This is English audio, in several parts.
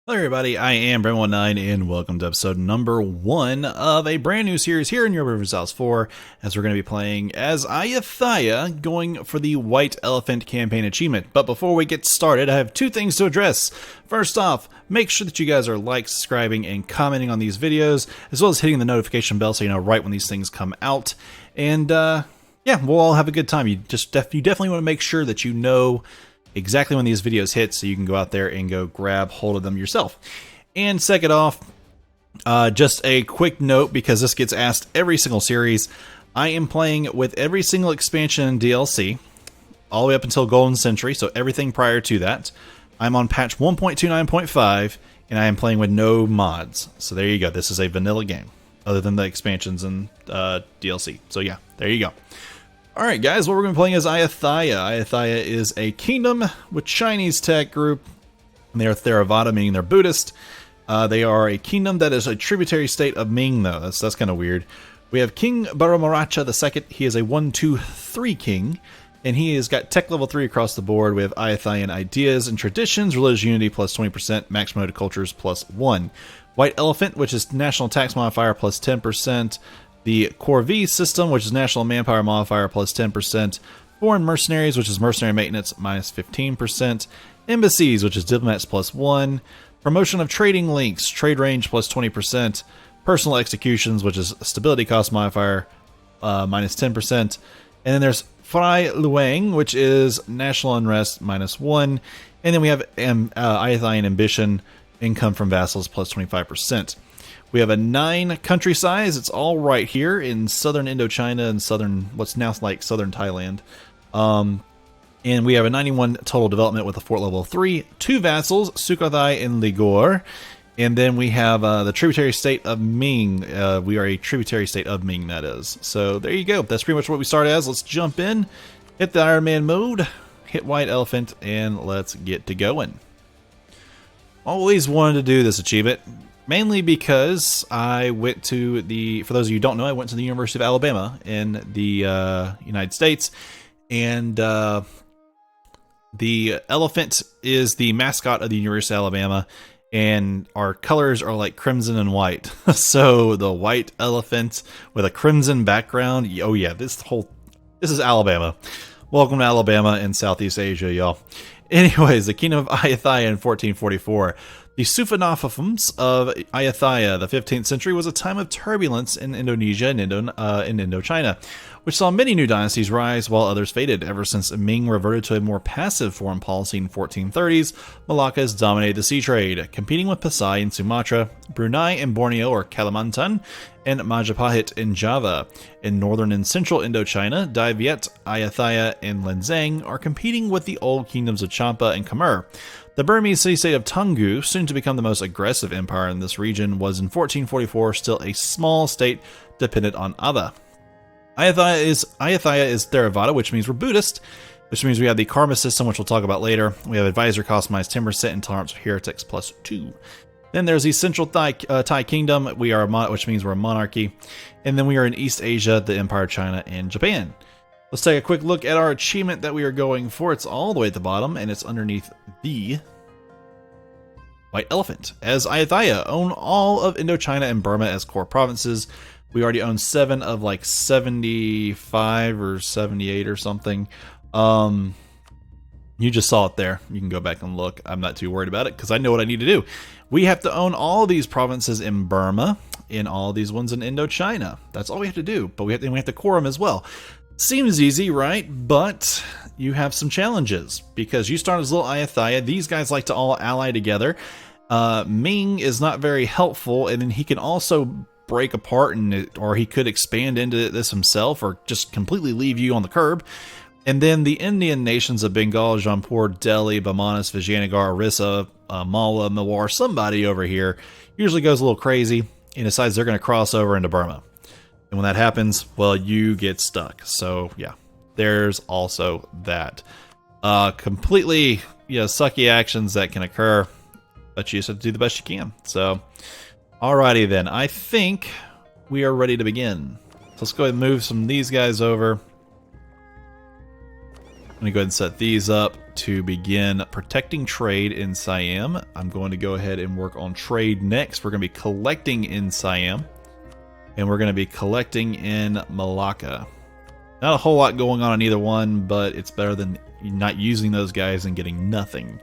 Hello everybody, I am Brent19 and welcome to episode number 1 of a brand new series here in Europa Universalis 4 as we're going to be playing as Ayutthaya going for the White Elephant campaign achievement. But before we get started, I have two things to address. First off, make sure that you guys are subscribing, and commenting on these videos, as well as hitting the notification bell so you know right when these things come out. And yeah, we'll all have a good time. You definitely want to make sure that you know exactly when these videos hit so you can go out there and go grab hold of them yourself. And second off, just a quick note, because this gets asked every single series, I am playing with every single expansion and DLC all the way up until Golden Century, so everything prior to that. I'm on patch 1.29.5 and I am playing with no mods. So there you go, this is a vanilla game other than the expansions and DLC. So yeah, there you go. Alright guys, what we're going to be playing is Ayutthaya. Ayutthaya is a kingdom with Chinese tech group. They're Theravada, meaning they're Buddhist. They are a kingdom that is a tributary state of Ming, though. That's kind of weird. We have King Baramaracha II. He is a 1-2-3 king, and he has got tech level 3 across the board. We have Ayutthayan ideas and traditions, religious unity plus 20%, max mode cultures plus 1. White Elephant, which is national tax modifier plus 10%. The Corvée system, which is national manpower modifier plus 10%. Foreign mercenaries, which is mercenary maintenance minus 15%. Embassies, which is diplomats plus 1. Promotion of trading links, trade range plus 20%. Personal executions, which is stability cost modifier minus 10%. And then there's Frai Luang, which is national unrest minus 1. And then we have Ayutthayan ambition, income from vassals plus 25%. We have a 9 country size. It's all right here in southern Indochina and southern, what's now like southern Thailand. And we have a 91 total development with a fort level 3, 2 vassals, Sukhothai and Ligor. And then we have the tributary state of Ming. We are a tributary state of Ming, that is. So there you go. That's pretty much what we start as. Let's jump in, hit the Iron Man mode, hit White Elephant, and let's get to going. Always wanted to do this achievement. Mainly because I went to for those of you who don't know, I went to the University of Alabama in the United States, and the elephant is the mascot of the University of Alabama, and our colors are like crimson and white. So the white elephant with a crimson background. Oh yeah, this is Alabama. Welcome to Alabama in Southeast Asia, y'all. Anyways, the Kingdom of Ayutthaya in 1444. The Sufanafafums of Ayutthaya, the 15th century, was a time of turbulence in Indonesia and Indochina, which saw many new dynasties rise while others faded. Ever since Ming reverted to a more passive foreign policy in 1430s, Malacca has dominated the sea trade, competing with Pasai in Sumatra, Brunei and Borneo or Kalimantan, and Majapahit in Java. In northern and central Indochina, Dai Viet, Ayutthaya, and Lenzang are competing with the old kingdoms of Champa and Khmer. The Burmese city-state of Toungoo, soon to become the most aggressive empire in this region, was in 1444 still a small state dependent on Ava. Ayutthaya is Theravada, which means we're Buddhist, which means we have the karma system, which we'll talk about later. We have advisor cost minus 10% and tolerance for heretics plus 2. Then there's the Central Thai Kingdom, which means we're a monarchy. And then we are in East Asia, the Empire of China, and Japan. Let's take a quick look at our achievement that we are going for. It's all the way at the bottom, and it's underneath the White Elephant. As Ayutthaya, own all of Indochina and Burma as core provinces. We already own 7 of like 75 or 78 or something. You just saw it there. You can go back and look. I'm not too worried about it because I know what I need to do. We have to own all these provinces in Burma and all these ones in Indochina. That's all we have to do, but we have to core them as well. Seems easy, right? But you have some challenges because you start as little Ayutthaya. These guys like to all ally together. Ming is not very helpful, and then he can also break apart, or he could expand into this himself, or just completely leave you on the curb. And then the Indian nations of Bengal, Jaunpur, Delhi, Bamanas, Vijayanagar, Orissa, Malwa, Mewar, somebody over here usually goes a little crazy and decides they're going to cross over into Burma. And when that happens, well, you get stuck. So yeah, there's also that. Completely, sucky actions that can occur, but you just have to do the best you can. So, alrighty then. I think we are ready to begin. So let's go ahead and move some of these guys over. I'm going to go ahead and set these up. to begin protecting trade in Siam. I'm going to go ahead and work on trade next. We're going to be collecting in Siam, and we're going to be collecting in Malacca. Not a whole lot going on in either one, but it's better than not using those guys and getting nothing.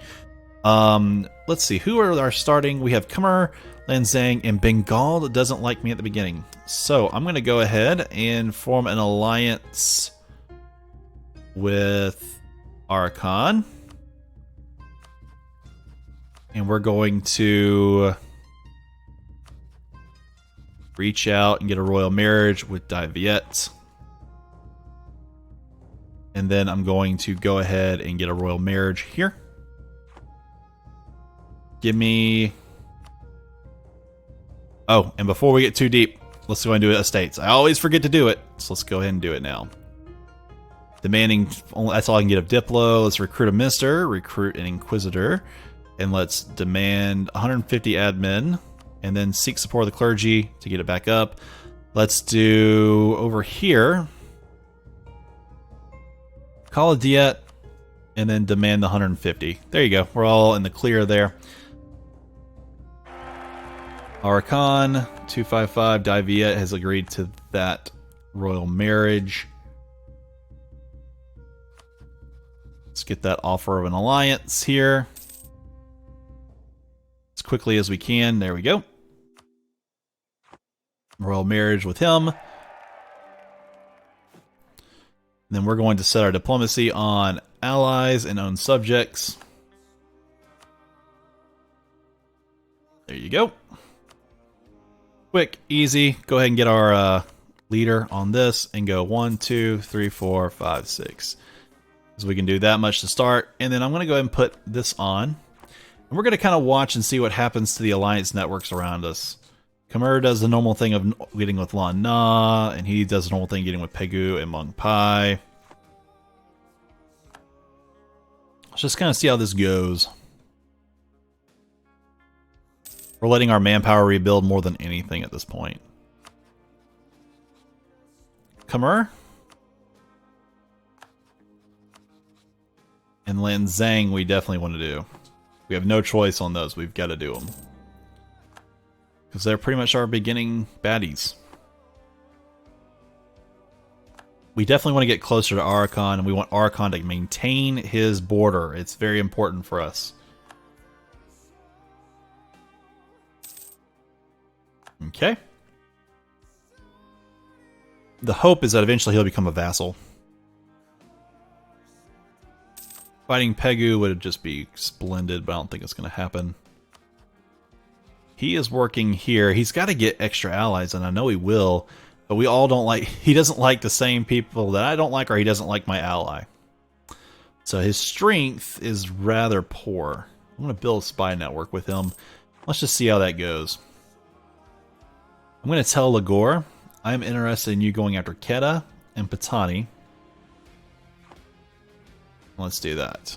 Let's see, who are our starting? We have Khmer, Lanzang, and Bengal that doesn't like me at the beginning. So I'm going to go ahead and form an alliance with Arakan. And we're going to reach out and get a royal marriage with Dai Viet. And then I'm going to go ahead and get a royal marriage here. Give me... Oh, and before we get too deep, let's go and do estates. I always forget to do it, so let's go ahead and do it now. Demanding, that's all I can get of Diplo. Let's recruit a minister, recruit an inquisitor, and let's demand 150 admin, and then seek support of the clergy to get it back up. Let's do over here, call a diet, and then demand the 150. There you go. We're all in the clear there. Arakan 255 Dai Viet has agreed to that royal marriage. Let's get that offer of an alliance here as quickly as we can. There we go. Royal marriage with him. And then we're going to set our diplomacy on allies and own subjects. There you go. Quick, easy. Go ahead and get our leader on this and go 1, 2, 3, 4, 5, 6. So we can do that much to start. And then I'm going to go ahead and put this on. And we're going to kind of watch and see what happens to the alliance networks around us. Khmer does the normal thing of getting with Lan Na, and he does the normal thing getting with Pegu and Mong Pai. Let's just kind of see how this goes. We're letting our manpower rebuild more than anything at this point. Khmer and Lanzang we definitely want to do. We have no choice on those. We've got to do them. Because they're pretty much our beginning baddies. We definitely want to get closer to Arakan, and we want Arakan to maintain his border. It's very important for us. Okay. The hope is that eventually he'll become a vassal. Fighting Pegu would just be splendid, but I don't think it's going to happen. He is working here. He's got to get extra allies, and I know he will, but we all don't like... He doesn't like the same people that I don't like, or he doesn't like my ally. So his strength is rather poor. I'm going to build a spy network with him. Let's just see how that goes. I'm going to tell Lagor I'm interested in you going after Kedah and Patani. Let's do that.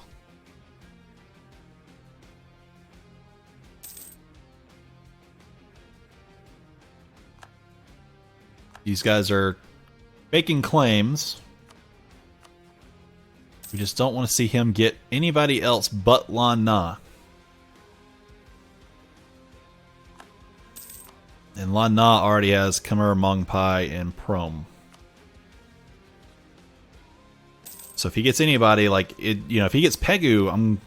These guys are making claims. We just don't want to see him get anybody else but Lan Na. And Lan Na already has Khmer, Mong Pai, and Prom. So if he gets anybody, like, it, you know, if he gets Pegu, I'm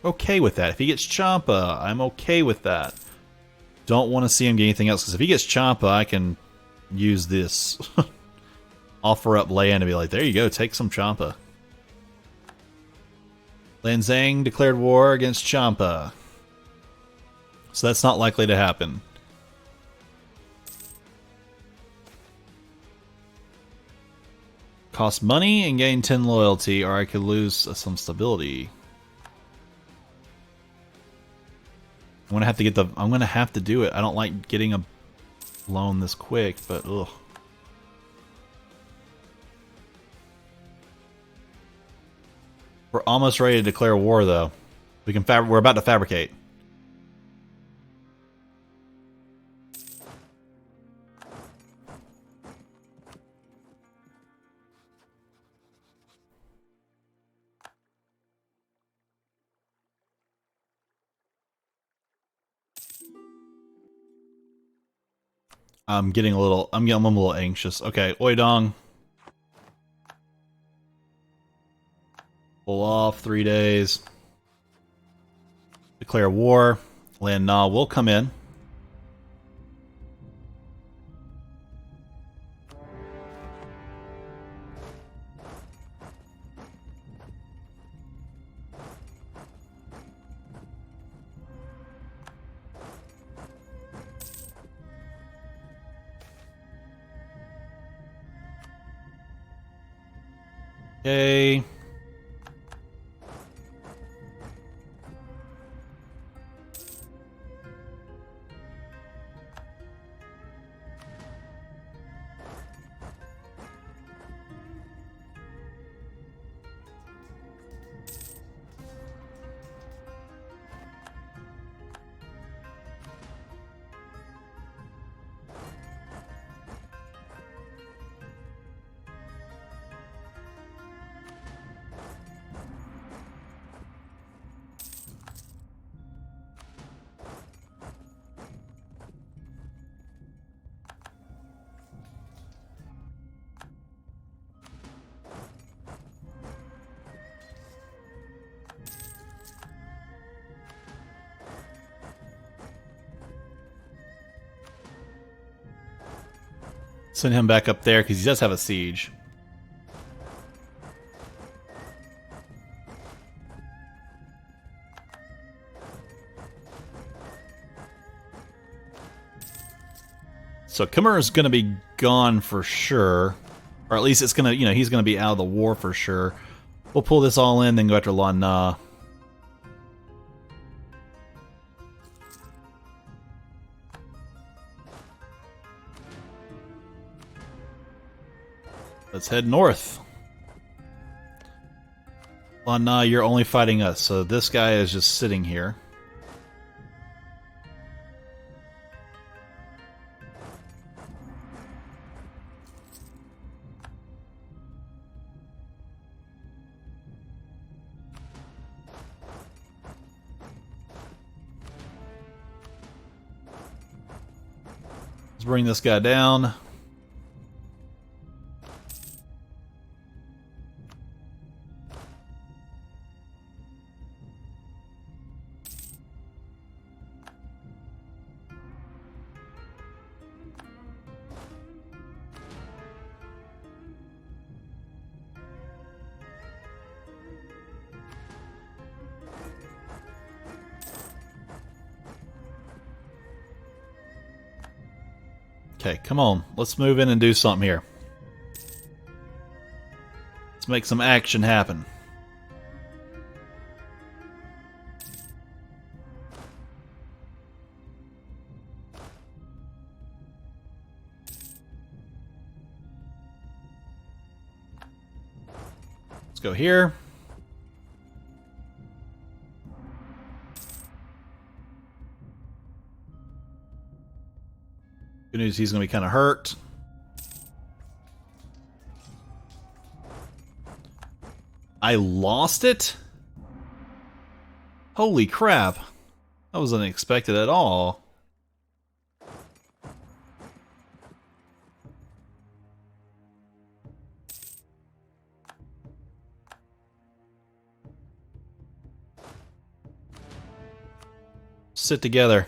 okay with that. If he gets Champa, I'm okay with that. Don't want to see him get anything else, because if he gets Champa, I can use this. Offer up land and be like, there you go, take some Champa. Lanzang declared war against Champa. So that's not likely to happen. Cost money and gain 10 loyalty, or I could lose some stability. I'm gonna have to get the. I'm gonna have to do it. I don't like getting a loan this quick, but ugh. We're almost ready to declare war, though. We can. We're about to fabricate. I'm I'm a little anxious. Okay, Oidong. Pull off 3 days. Declare war. Land Na will come in. Okay. Send him back up there because he does have a siege. So Khmer is going to be gone for sure. Or at least it's going to, you know, he's going to be out of the war for sure. We'll pull this all in, then go after Lan Na. Let's head north. Lan Na, you're only fighting us, so this guy is just sitting here. Let's bring this guy down. Okay, come on. Let's move in and do something here. Let's make some action happen. Let's go here. Good news, he's going to be kind of hurt. I lost it? Holy crap. That was unexpected at all. Sit together.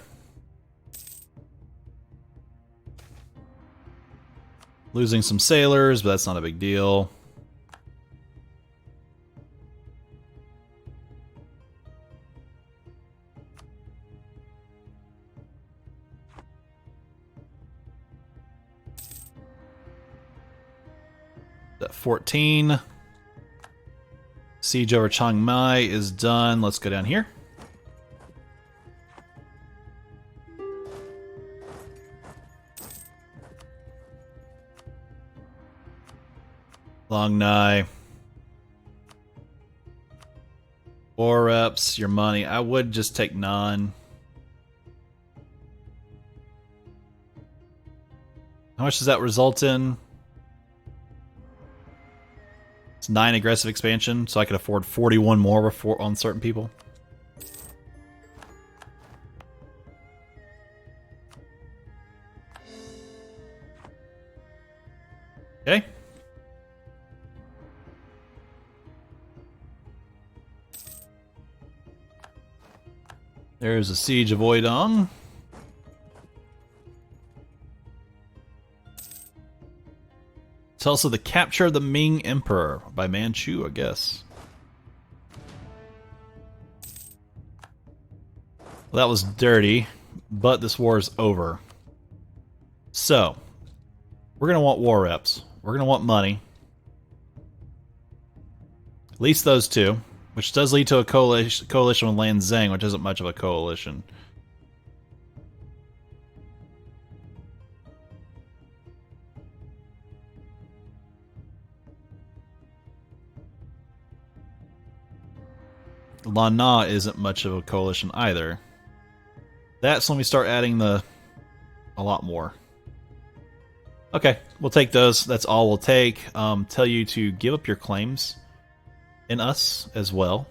Losing some sailors, but that's not a big deal. That 14. Siege over Chiang Mai is done. Let's go down here. Long Nai. 4 reps, your money. I would just take none. How much does that result in? It's 9 aggressive expansion, so I could afford 41 more before on certain people. Okay. There's a siege of Oidong. It's also the capture of the Ming Emperor by Manchu, I guess. Well, that was dirty, but this war is over. So, we're going to want war reps. We're going to want money. At least those two, which does lead to a coalition with Lanzang, which isn't much of a coalition. Lan Na isn't much of a coalition either. That's when we start adding a lot more. Okay, we'll take those. That's all we'll take. Tell you to give up your claims in us as well.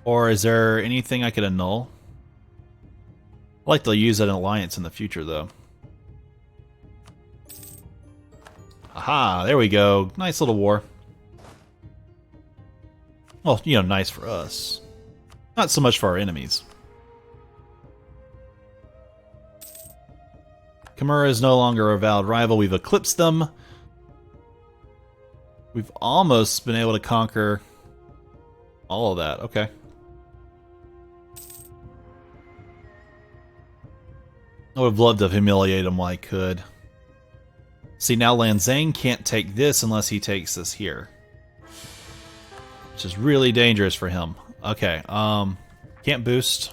Or is there anything I could annul? I'd like to use an alliance in the future, though. Aha, there we go. Nice little war. Well, you know, nice for us. Not so much for our enemies. Kimura is no longer a valid rival. We've eclipsed them. We've almost been able to conquer all of that. Okay. I would have loved to humiliate him while I could. See, now Lanzang can't take this unless he takes this here. Which is really dangerous for him. Okay, can't boost.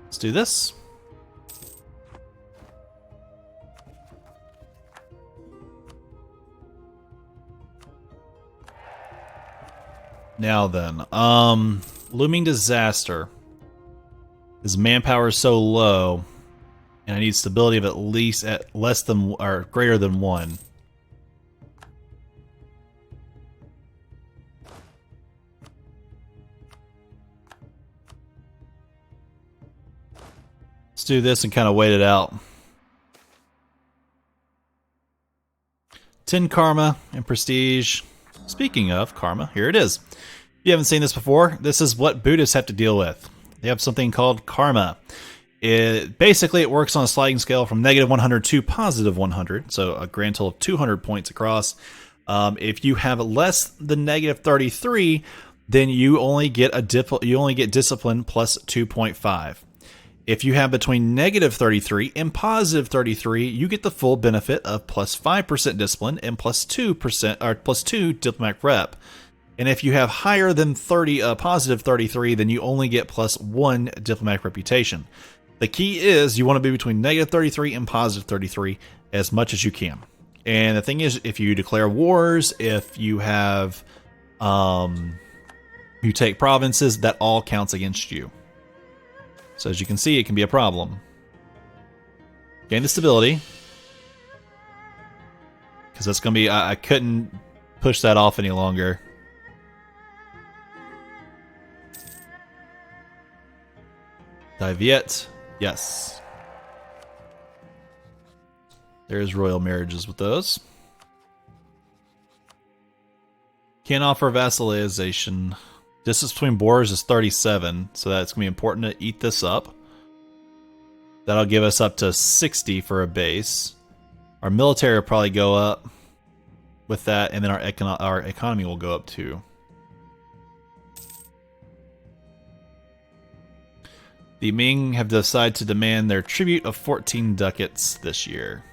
Let's do this. Now then, looming disaster. His manpower is so low, and I need stability of at least at less than or greater than 1. Let's do this and kind of wait it out. 10 karma and prestige. Speaking of karma, here it is. If you haven't seen this before, this is what Buddhists have to deal with. They have something called karma. Basically, it works on a sliding scale from negative 100 to positive 100, so a grand total of 200 points across. If you have less than negative 33, then you only get discipline plus 2.5. If you have between negative 33 and positive 33, you get the full benefit of plus 5% discipline and plus 2% or plus 2 diplomatic rep. And if you have higher than positive 33, then you only get plus 1 diplomatic reputation. The key is you want to be between negative 33 and positive 33 as much as you can. And the thing is, if you declare wars, if you have, you take provinces, that all counts against you. So as you can see, it can be a problem. Gain the stability. Because that's going to be, I couldn't push that off any longer. Diviet. Yes. There's royal marriages with those. Can't offer vassalization. Distance between borders is 37, so that's going to be important to eat this up. That'll give us up to 60 for a base. Our military will probably go up with that, and then our economy will go up too. The Ming have decided to demand their tribute of 14 ducats this year.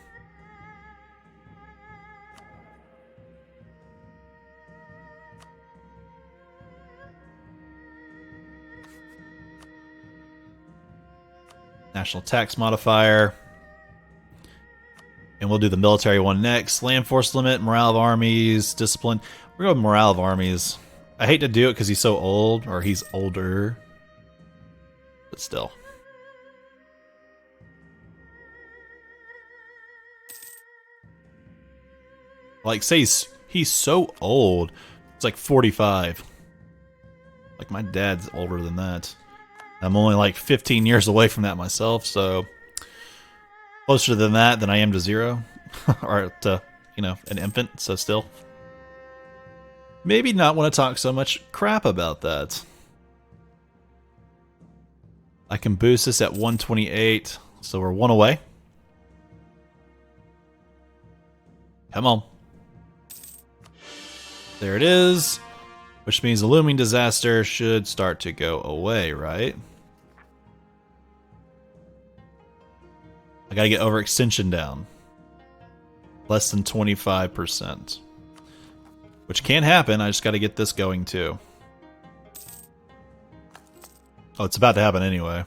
National tax modifier. And we'll do the military one next. Land force limit, morale of armies, discipline. We're going with morale of armies. I hate to do it because he's so old, or he's older. But still. Like, say he's so old. It's like 45. Like, my dad's older than that. I'm only like 15 years away from that myself, so closer than that than I am to 0. Or to, you know, an infant, so still. Maybe not want to talk so much crap about that. I can boost this at 128, so we're 1 away. Come on. There it is. Which means the looming disaster should start to go away, right? I gotta get overextension down. Less than 25%. Which can happen, I just gotta get this going too. Oh, it's about to happen anyway.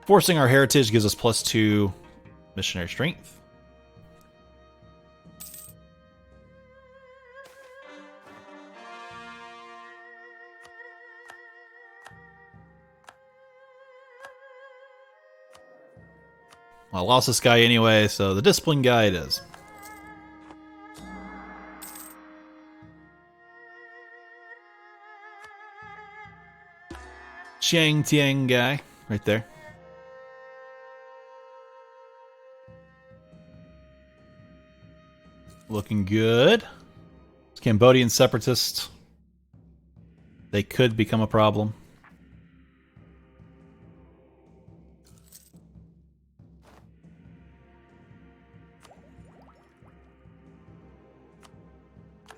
Forcing our heritage gives us +2 missionary strength. I lost this guy anyway, so the discipline guy it is. Chiang Tiang guy, right there. Looking good. Cambodian separatists. They could become a problem.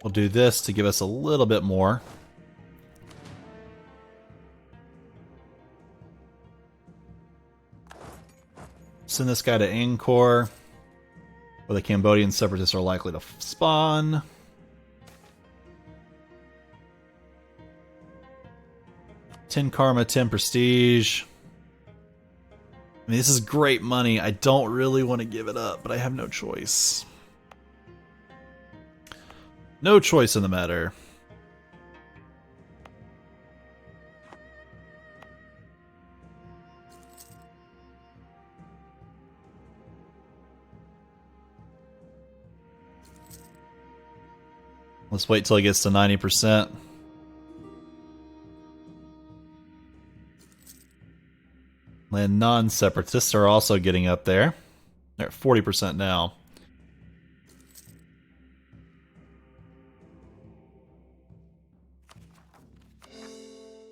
We'll do this to give us a little bit more. Send this guy to Angkor, where the Cambodian separatists are likely to spawn. $10 karma, 10 prestige. I mean, this is great money. I don't really want to give it up, but I have no choice. No choice in the matter. Let's wait till it gets to 90%. And non-separatists are also getting up there. They're at 40% now.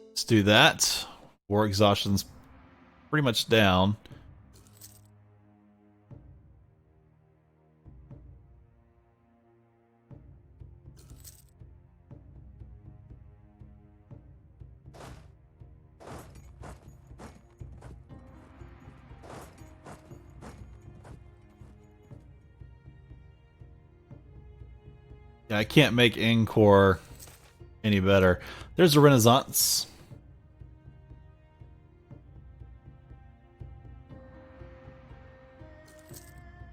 Let's do that. War exhaustion's pretty much down. Yeah, I can't make Angkor any better. There's a Renaissance.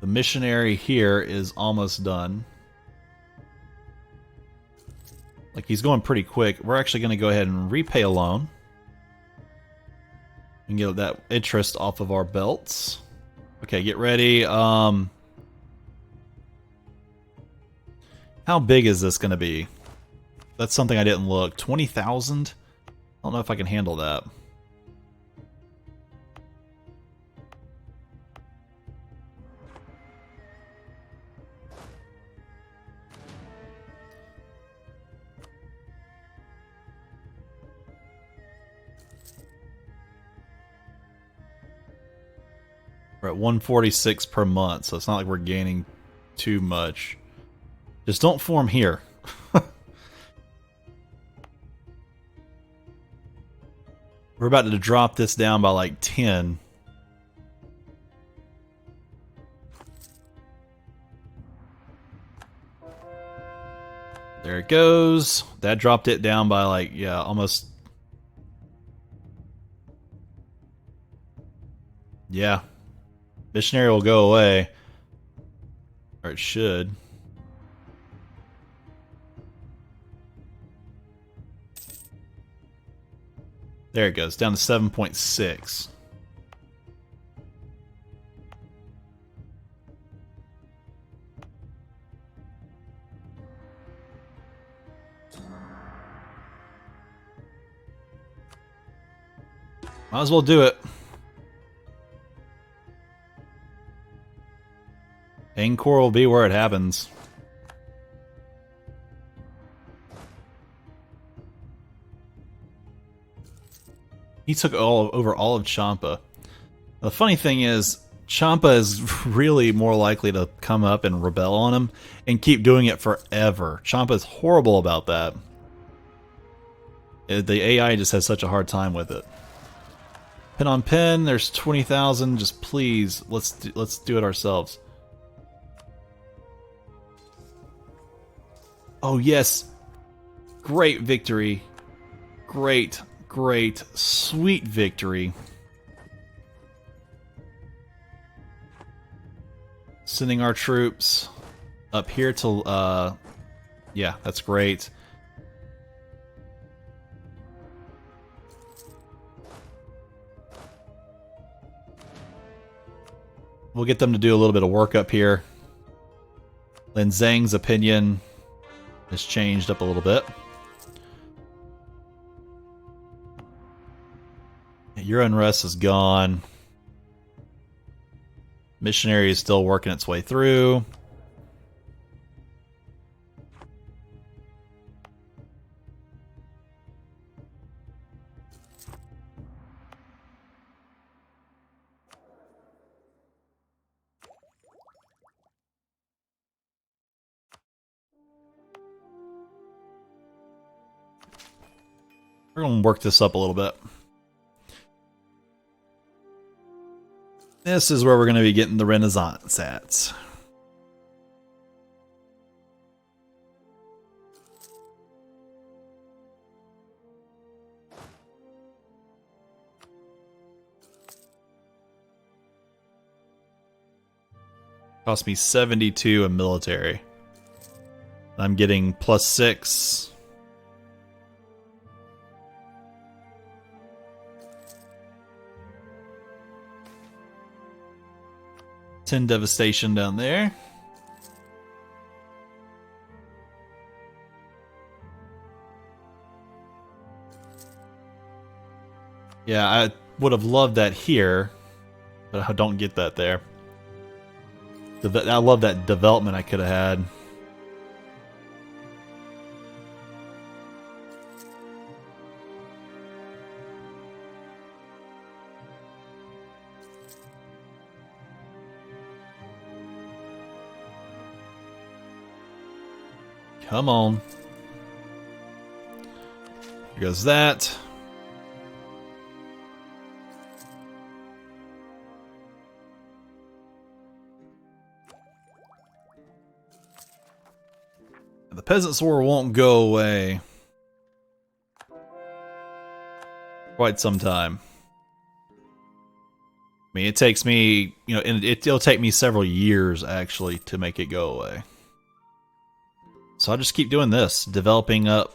The missionary here is almost done. Like, he's going pretty quick. We're actually going to go ahead and repay a loan. And get that interest off of our belts. Okay, get ready. How big is this going to be? That's something I didn't look. 20,000? I don't know if I can handle that. We're at 146 per month, so it's not like we're gaining too much. Just don't form here. We're about to drop this down by like 10. There it goes. That dropped it down by like, yeah, almost. Yeah. Missionary will go away. Or it should. There it goes, down to 7.6. Might as well do it. main core will be where it happens. He took over all of Champa. The funny thing is, Champa is really more likely to come up and rebel on him and keep doing it forever. Champa is horrible about that. The AI just has such a hard time with it. Pin on pin, there's 20,000. Just please, let's do it ourselves. Oh yes, great victory, great, sweet victory. Sending our troops up here to, yeah, that's great. We'll get them to do a little bit of work up here. Lin Zhang's opinion has changed up a little bit. Your unrest is gone. Missionary is still working its way through. We're going to work this up a little bit. This is where we're going to be getting the Renaissance at. Cost me 72 in military. I'm getting +6. +10 devastation down there. Yeah, I would have loved that here, but I don't get that there. I love that development I could have had. Come on. Here goes that. The Peasants' War won't go away. Quite some time. I mean, it takes me, you know, it'll take me several years, actually, to make it go away. So I'll just keep doing this, developing up,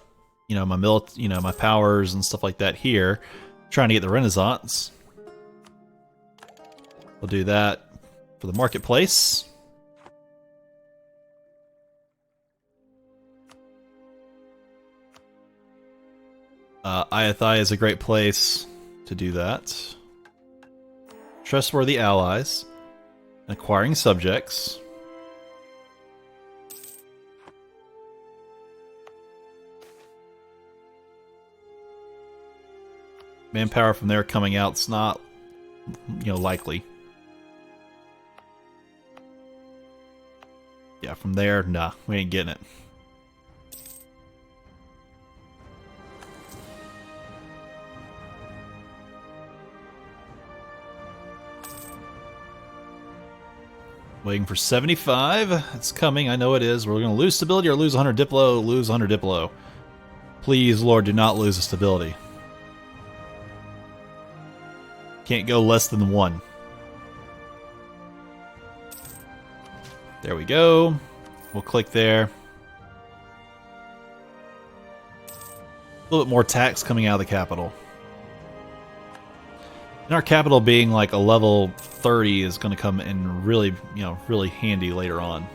you know, my powers and stuff like that here, trying to get the Renaissance. We'll do that for the marketplace. Ayutthaya is a great place to do that. Trustworthy allies, acquiring subjects. Manpower from there coming out's not, you know, likely. Yeah, from there, nah, we ain't getting it. Waiting for 75. It's coming. I know it is. We're going to lose stability or lose 100 Diplo. Lose 100 Diplo. Please, Lord, do not lose the stability. Can't go less than 1. There we go. We'll click there. A little bit more tax coming out of the capital. And our capital being like a level 30 is going to come in really, you know, really handy later on.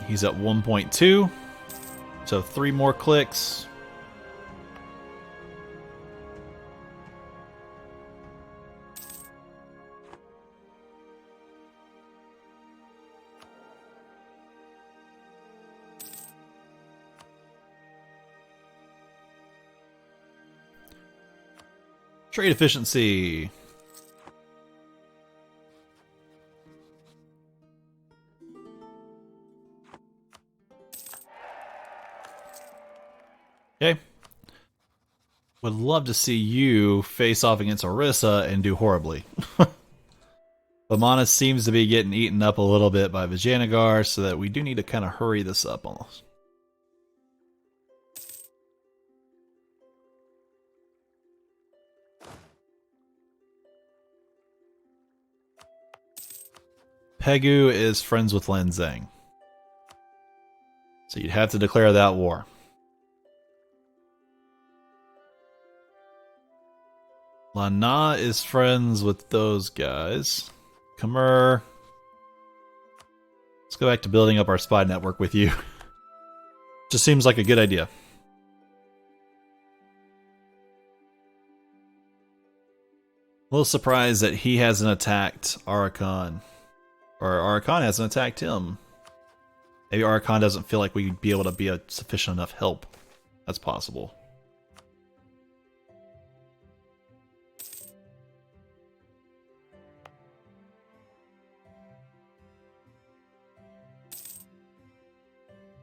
He's at 1.2. So 3 more clicks. Trade efficiency. Okay. Would love to see you face off against Orissa and do horribly. Lamana seems to be getting eaten up a little bit by Vijayanagar, so that we do need to kind of hurry this up almost. Pegu is friends with Lanzang. So you'd have to declare that war. Lana is friends with those guys. Khmer. Let's go back to building up our spy network with you. Just seems like a good idea. A little surprised that he hasn't attacked Arakan. Or Arakan hasn't attacked him. Maybe Arakan doesn't feel like we'd be able to be a sufficient enough help. That's possible.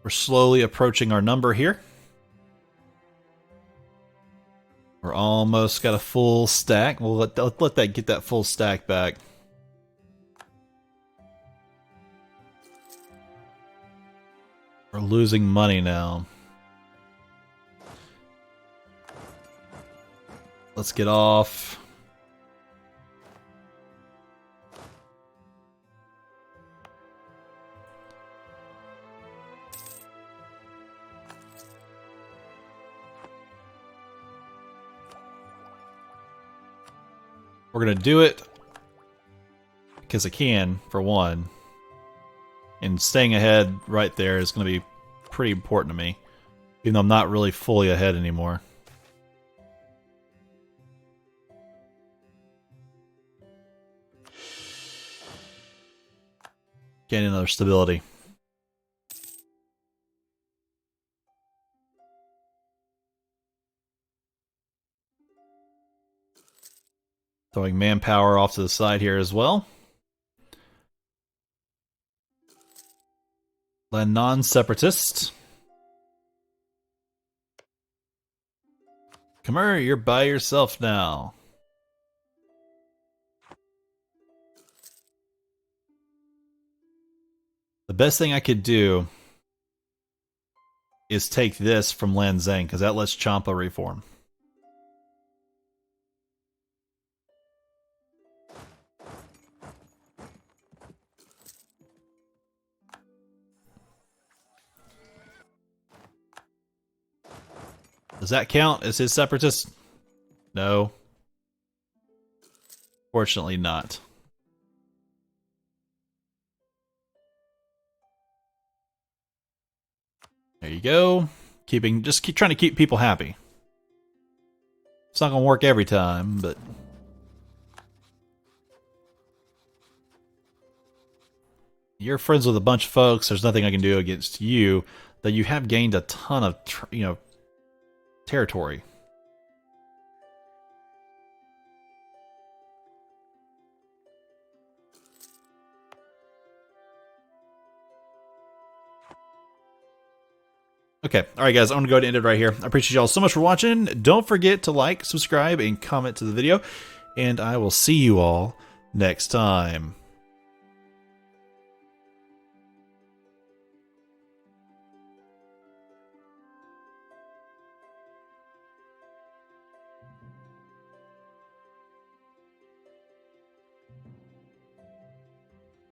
We're slowly approaching our number here. We're almost got a full stack. We'll let that get that full stack back. We're losing money now. Let's get off. We're gonna do it because I can, for one. And staying ahead right there is going to be pretty important to me, even though I'm not really fully ahead anymore. Gaining another stability. Throwing manpower off to the side here as well. Non-separatist. Khmer, you're by yourself now. The best thing I could do is take this from Lanzang, because that lets Champa reform. Does that count as his separatist? No. Fortunately not. There you go. Just keep trying to keep people happy. It's not gonna work every time, but you're friends with a bunch of folks. There's nothing I can do against you. Though you have gained a ton of, territory. Okay, alright guys, I'm going to go ahead and end it right here. I appreciate y'all so much for watching. Don't forget to like, subscribe, and comment to the video. And I will see you all next time.